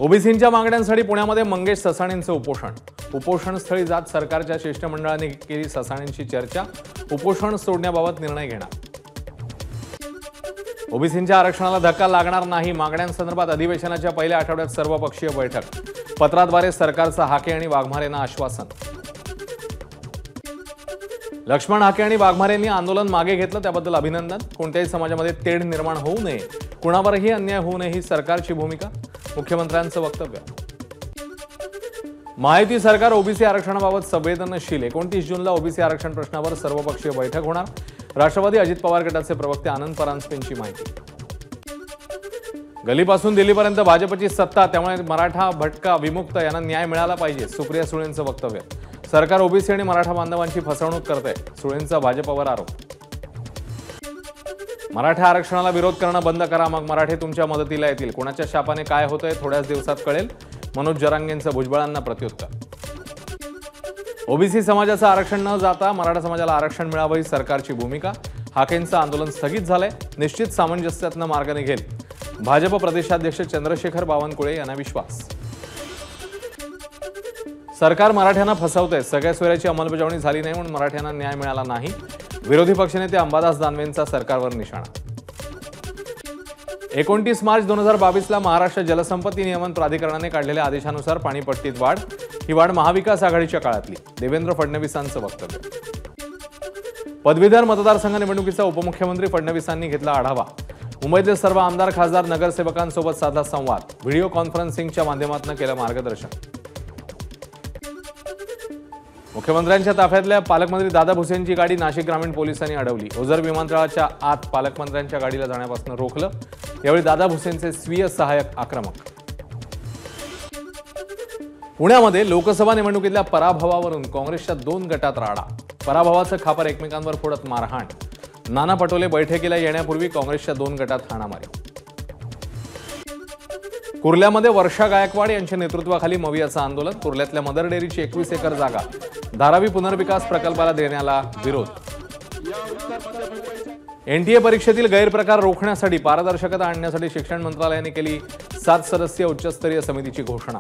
ओबीसींच्या मागण्यांसाठी पुण्यामध्ये मंगेश ससाणेंचं उपोषण। उपोषणस्थळी जात सरकारच्या शिष्टमंडळाने केली ससाणेंची चर्चा। उपोषण सोडण्याबाबत निर्णय घेणार। ओबीसींच्या आरक्षणाला धक्का लागणार नाही, मागण्यांसंदर्भात अधिवेशनाच्या पहिल्या आठवड्यात सर्वपक्षीय बैठक। पत्राद्वारे सरकारचं हाके आणि वाघमारेंना आश्वासन। लक्ष्मण हाके आणि वाघमारेंनी आंदोलन मागे घेतलं, त्याबद्दल अभिनंदन। कोणत्याही समाजामध्ये तेढ निर्माण होऊ नये, कुणावरही अन्याय होऊ नये ही सरकारची भूमिका। मुख्यमंत्र्यांचं वक्तव्य। महायुती सरकार ओबीसी आरक्षणाबाबत संवेदनशील। 29 जूनला ओबीसी आरक्षण प्रश्नावर सर्वपक्षीय बैठक होणार। राष्ट्रवादी अजित पवार गटाचे प्रवक्ते आनंद परांजपेंची माहिती। गलीपासून दिल्लीपर्यंत भाजपची सत्ता, त्यामुळे मराठा, भटका, विमुक्त यांना न्याय मिळाला पाहिजे, सुप्रिया सुळेंचं वक्तव्य। सरकार ओबीसी आणि मराठा बांधवांची फसवणूक करते, सुळेंचा भाजपवर आरोप। मराठा आरक्षणाला विरोध करणं बंद करा, मग मराठे तुमच्या मदतीला येतील। कोणाच्या शापाने काय होतंय थोड्याच दिवसात कळेल, मनोज जरांगेंचं भुजबळांना प्रत्युत्तर। ओबीसी समाजाचं आरक्षण न जाता मराठा समाजाला आरक्षण मिळावं ही सरकारची भूमिका। हाकेंचं आंदोलन स्थगित झालंय, निश्चित सामंजस्यातनं मार्ग निघेल। भाजप प्रदेशाध्यक्ष चंद्रशेखर बावनकुळे यांना विश्वास। सरकार मराठ्यांना फसवतंय, सगळ्या सोयऱ्याची अंमलबजावणी झाली नाही म्हणून मराठ्यांना न्याय मिळाला नाही। विरोधी पक्षनेते अंबादास दानवेंचा सरकारवर निशाणा। 29 मार्च 2022ला महाराष्ट्र जलसंपत्ती नियमन प्राधिकरणाने काढलेल्या आदेशानुसार पाणीपट्टीत वाढ। ही वाढ महाविकास आघाडीच्या काळातली, देवेंद्र फडणवीसांचं वक्तव्य। पदवीधर मतदारसंघ निवडणुकीचा उपमुख्यमंत्री फडणवीसांनी घेतला आढावा। मुंबईतले सर्व आमदार, खासदार, नगरसेवकांसोबत साधला संवाद। व्हिडिओ कॉन्फरन्सिंगच्या माध्यमातून केलं मार्गदर्शन। मुख्यमंत्र्यांच्या ताफ्यातल्या पालकमंत्री दादा भुसेंची गाडी नाशिक ग्रामीण पोलिसांनी अडवली। ओझर विमानतळाच्या आत पालकमंत्र्यांच्या गाडीला जाण्यापासून रोखलं। यावेळी दादा भुसेंचे स्वीय सहाय्यक आक्रमक। पुण्यामध्ये लोकसभा निवडणुकीतल्या पराभवावरून काँग्रेसच्या 2 गटात राडा। पराभवाचं खापर एकमेकांवर फोडत मारहाण। नाना पटोले बैठकीला येण्यापूर्वी काँग्रेसच्या 2 गटात हाणामारी। कुर्ल्यामध्ये वर्षा गायकवाड यांच्या नेतृत्वाखाली मवियाचं आंदोलन। कुर्ल्यातल्या मदर डेअरीची 21 एकर जागा धारावी पुनर्विकास प्रकल्पाला देण्याला विरोध। एनटीए परीक्षेतील गैरप्रकार रोखण्यासाठी पारदर्शकता आणण्यासाठी शिक्षण मंत्रालयाने केली 7 सदस्यीय उच्चस्तरीय समितीची घोषणा।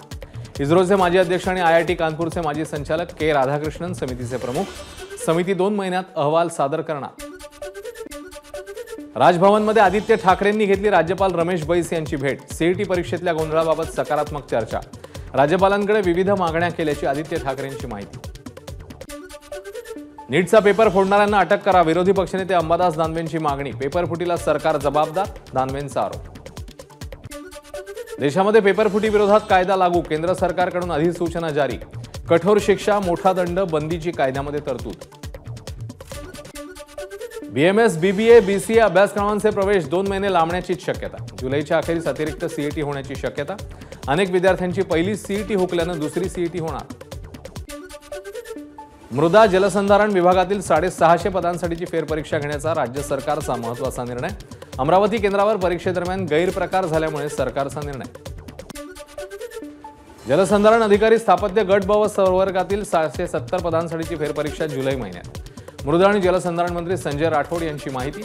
इस्रोचे माजी अध्यक्ष आणि आयआयटी कानपूरचे माजी संचालक के राधाकृष्णन समितीचे प्रमुख। समिती 2 महिन्यात अहवाल सादर करणार। राजभवनमध्ये आदित्य ठाकरेंनी घेतली राज्यपाल रमेश बैस यांची भेट। सीईटी परीक्षेतल्या गोंधळाबाबत सकारात्मक चर्चा। राज्यपालांकडे विविध मागण्या केल्याची आदित्य ठाकरेंची माहिती। नीटचा पेपर फोडणाऱ्यांना अटक करा, विरोधी पक्षनेते अंबादास दानवेंची मागणी। पेपर फुटीला सरकार जबाबदार, दानवेंचा आरोप। देशामध्ये पेपरफुटी विरोधात कायदा लागू, केंद्र सरकारकडून अधिसूचना जारी। कठोर शिक्षा, मोठा दंड, बंदीची कायद्यामध्ये तरतूद। बीएमएस, बीबीए, बीसीए अभ्यासक्रमांचे प्रवेश 2 महिने लांबण्याची शक्यता। जुलैच्या अखेरीस अतिरिक्त सीईटी होण्याची शक्यता। अनेक विद्यार्थ्यांची पहिली सीईटी हुकल्यानं दुसरी सीईटी होणार। मृदा जलसंधारण विभागातील 650 पदांसाठीची फेरपरीक्षा घेण्याचा राज्य सरकारचा महत्त्वाचा निर्णय। अमरावती केंद्रावर परीक्षेदरम्यान गैरप्रकार झाल्यामुळे सरकारचा निर्णय। जलसंधारण अधिकारी स्थापत्य गट ब व संवर्गातील 670 पदांसाठीची फेरपरीक्षा जुलै महिन्यात। मृदा आणि जलसंधारण मंत्री संजय राठोड यांची माहिती।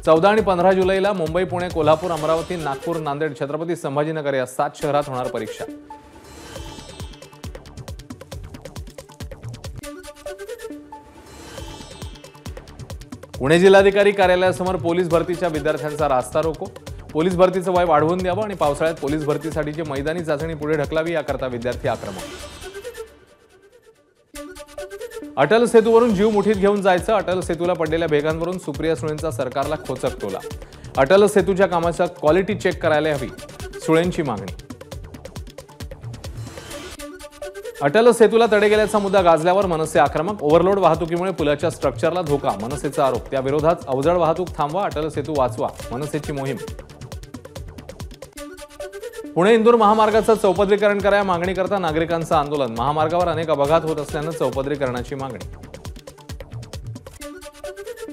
14 आणि 15 जुलैला मुंबई, पुणे, कोल्हापूर, अमरावती, नागपूर, नांदेड, छत्रपती संभाजीनगर या 7 शहरात होणार परीक्षा। पुणे जिल्हाधिकारी कार्यालयासमोर पोलीस भरतीच्या विद्यार्थ्यांचा रास्ता रोको। पोलीस भरतीचं वय वाढवून द्यावं आणि पावसाळ्यात पोलीस भरतीसाठीची मैदानी चाचणी पुढे ढकलावी, याकरता विद्यार्थी आक्रमक। अटल सेतूवरून जीव मुठीत घेऊन जायचं, अटल सेतूला पडलेल्या भेगांवरून सुप्रिया सुळेंचा सरकारला खोचक टोला। अटल सेतूच्या कामाचा क्वालिटी चेक करायला हवी, सुळेंची मागणी। अटल सेतूला तडे गेल्याचा मुद्दा गाजल्यावर मनसे आक्रमक। ओव्हरलोड वाहतुकीमुळे पुलाच्या स्ट्रक्चरला धोका, मनसेचा आरोप। त्याविरोधात अवजड वाहतूक थांबवा, अटल सेतू वाचवा, मनसेची मोहीम। पुणे इंदूर महामार्गाचं चौपदरीकरण करा, मागणीकरता नागरिकांचं आंदोलन। महामार्गावर अनेक अपघात होत असल्यानं चौपदरीकरणाची मागणी।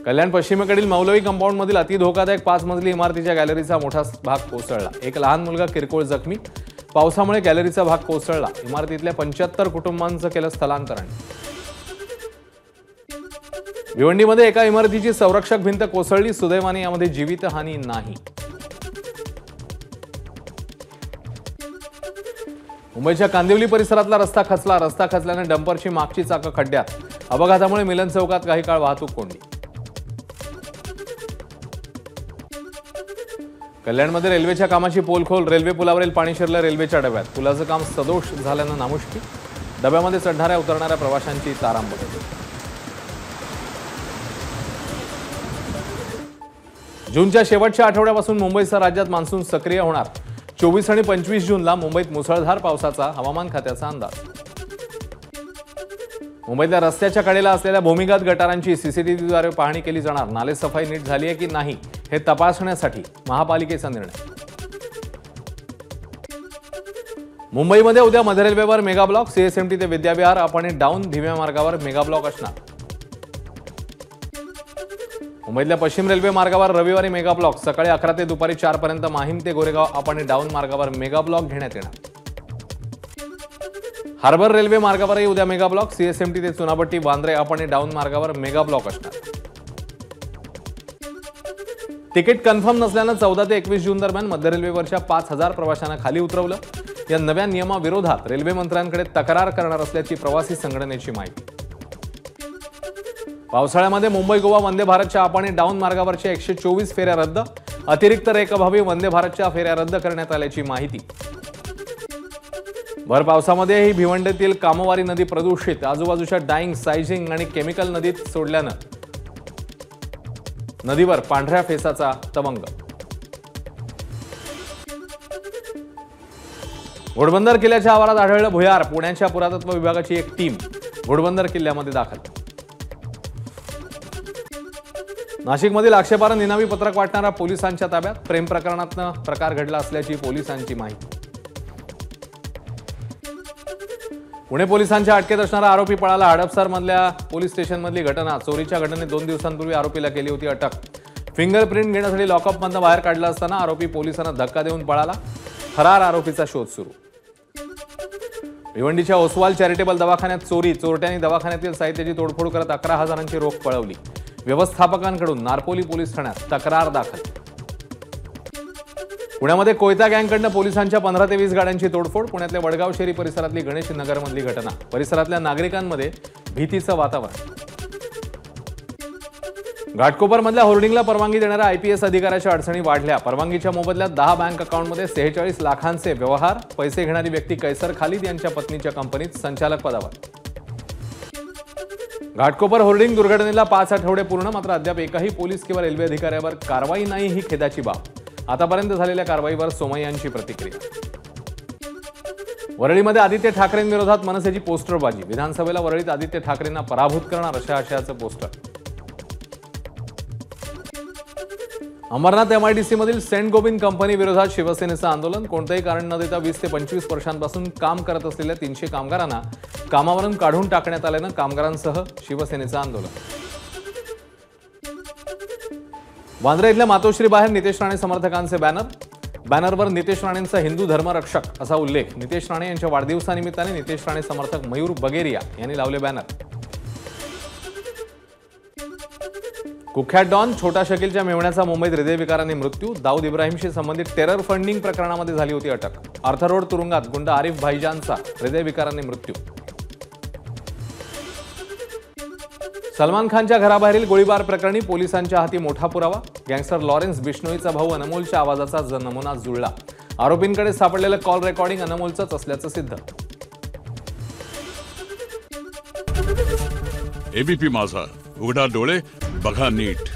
कल्याण पश्चिमेकडील मौलवी कंपाऊंडमधील अति धोकादायक 5 मजली इमारतीच्या गॅलरीचा मोठा भाग कोसळला। एक लहान मुलगा किरकोळ जखमी। पावसामुळे गॅलरीचा भाग कोसळला। इमारतीतल्या 75 कुटुंबांचं केलं स्थलांतरण। भिवंडीमध्ये एका इमारतीची संरक्षक भिंत कोसळली, सुदैवाने यामध्ये जीवितहानी नाही। मुंबईच्या कांदिवली परिसरातला रस्ता खचल्याने डंपरची मागची चाकं खड्ड्यात. अपघातामुळे मिलन चौकात काही काळ वाहतूक कोंडी. कल्याणमध्ये रेल्वेच्या कामाची पोलखोल. रेल्वे पुलावरील पाणी शिरलं रेल्वेच्या डब्यात. पुलाचं काम सदोष झाल्यानं नामुष्की. डब्यामध्ये चढणाऱ्या उतरणाऱ्या प्रवाशांची तारांबळ. जूनच्या शेवटच्या आठवड्यापासून मुंबईसह राज्यात मान्सून सक्रिय होणार. 24 आणि 25 जूनला मुंबईत मुसळधार पावसाचा हवामान खात्याचा अंदाज. मुंबईतल्या रस्त्याच्या कडेला असलेल्या भूमिगत गटारांची सीसीटीव्हीद्वारे पाहणी केली जाणार. नाले सफाई नीट झाली आहे की नाही हे तपासण्यासाठी महापालिकेचा निर्णय. मुंबईमध्ये उद्या मध्य रेल्वेवर मेगा ब्लॉक. सीएसएमटी ते विद्याविहार अप आणि डाऊन धीम्या मार्गावर मेगा ब्लॉक असणार. मुंबईतल्या पश्चिम रेल्वे मार्गावर रविवारी मेगा ब्लॉक. सकाळी 11 ते दुपारी 4 पर्यंत माहीम ते गोरेगाव अप आणि डाऊन मार्गावर मेगा ब्लॉक घेण्यात येणार. हार्बर रेल्वे मार्गावरही उद्या मेगा ब्लॉक. सीएसएमटी ते चुनाभट्टी वांद्रे अप आणि डाऊन मार्गावर मेगा ब्लॉक असणार. तिकीट कन्फर्म नसल्यानं 14 ते 21 जून दरम्यान मध्य रेल्वेवरच्या 5000 प्रवाशांना खाली उतरवलं. या नव्या नियमाविरोधात रेल्वे मंत्र्यांकडे तक्रार करणार असल्याची प्रवासी संघटनेची माहिती. पावसाळ्यामध्ये मुंबई गोवा वंदे भारतच्या अप आणि डाऊन मार्गावरच्या 124 फेऱ्या रद्द. अतिरिक्त रेकअभावी वंदे भारतच्या फेऱ्या रद्द करण्यात आल्याची माहिती. भर पावसामध्ये ही भिवंडीतील कामवारी नदी प्रदूषित. आजूबाजूच्या डाईंग, सायझिंग आणि केमिकल नदीत सोडल्यानं नदीवर पांढऱ्या फेसाचा तवंग. घोडबंदर किल्ल्याच्या आवारात आढळलं भुयार. पुण्याच्या पुरातत्व विभागाची एक टीम घोडबंदर किल्ल्यामध्ये दाखल. नाशिकमधील आक्षेपार्ह निनावी पत्रक वाटणारा पोलिसांच्या ताब्यात. प्रेम प्रकरणातनं प्रकार घडला असल्याची पोलिसांची माहिती. पुणे पोलिसांच्या अटकेत असणारा आरोपी पळाला. हडपसरमधल्या पोलीस स्टेशनमधली घटना. चोरीच्या घटनेत 2 दिवसांपूर्वी आरोपीला केली होती अटक. फिंगरप्रिंट घेण्यासाठी लॉकअपमधनं बाहेर काढला असताना आरोपी पोलिसांना धक्का देऊन पळाला. फरार आरोपीचा शोध सुरू. भिवंडीच्या ओसवाल चॅरिटेबल दवाखान्यात चोरी. चोरट्यांनी दवाखान्यातील साहित्याची तोडफोड करत 11,000ची रोख पळवली. व्यवस्थापकांकडून नारपोली पोलीस ठाण्यात तक्रार दाखल. पुण्यामध्ये कोयता गँगकडनं पोलिसांच्या 15 ते 20 गाड्यांची तोडफोड. पुण्यातल्या वडगाव शेरी परिसरातली गणेश नगरमधली घटना. परिसरातल्या नागरिकांमध्ये भीतीचं वातावरण. घाटकोपरमधल्या होर्डिंगला परवानगी देणाऱ्या IPS अधिकाऱ्याच्या अडचणी वाढल्या. परवानगीच्या मोबदल्यात 10 बँक अकाउंटमध्ये 46 लाखांचे व्यवहार. पैसे घेणारी व्यक्ती कैसर खालिद यांच्या पत्नीच्या कंपनीत संचालक पदावर. घाटकोपर होर्डिंग दुर्घटनेला 5 आठवडे पूर्ण. मात्र अद्याप एकही पोलीस किंवा रेल्वे अधिकाऱ्यावर कारवाई नाही ही खेदाची बाब. आतापर्यंत झालेल्या कारवाईवर सोमय्यांची प्रतिक्रिया. वरळीमध्ये आदित्य ठाकरेंविरोधात मनसेची पोस्टरबाजी. विधानसभेला वरळीत आदित्य ठाकरेंना पराभूत करणार अशा आशयाचं पोस्टर. अमरनाथ MIDC मधील सेंट गोबिंद कंपनी विरोधात शिवसेनेचं आंदोलन. कोणतेही कारण न देता 20 ते 25 वर्षांपासून काम करत असलेल्या 300 कामगारांना कामावरून काढून टाकण्यात आल्यानं कामगारांसह शिवसेनेचं आंदोलन. वांद्रे इथल्या मातोश्री बाहेर नितेश राणे समर्थकांचे बॅनर. बॅनरवर नितेश राणेंचा हिंदू धर्मरक्षक असा उल्लेख. नितेश राणे यांच्या वाढदिवसानिमित्ताने नितेश राणे समर्थक मयूर बगेरिया यांनी लावले बॅनर. कुख्यात डॉन छोटा शकीलच्या मेव्हण्याचा मुंबईत हृदयविकाराने मृत्यू. दाऊद इब्राहिमशी संबंधित टेरर फंडिंग प्रकरणामध्ये झाली होती अटक. अर्थरोड तुरुंगात गुंड आरिफ भाईजानचा हृदयविकाराने मृत्यू. सलमान खानच्या घराबाहेरील गोळीबार प्रकरणी पोलिसांच्या हाती मोठा पुरावा. गँगस्टर लॉरेन्स बिश्नोईचा भाऊ अनमोलच्या आवाजाचा नमुना जुळला. आरोपींकडे सापडलेलं कॉल रेकॉर्डिंग अनमोलचंच असल्याचं सिद्ध. ABP माझा, उघडा डोळे बघा नीट.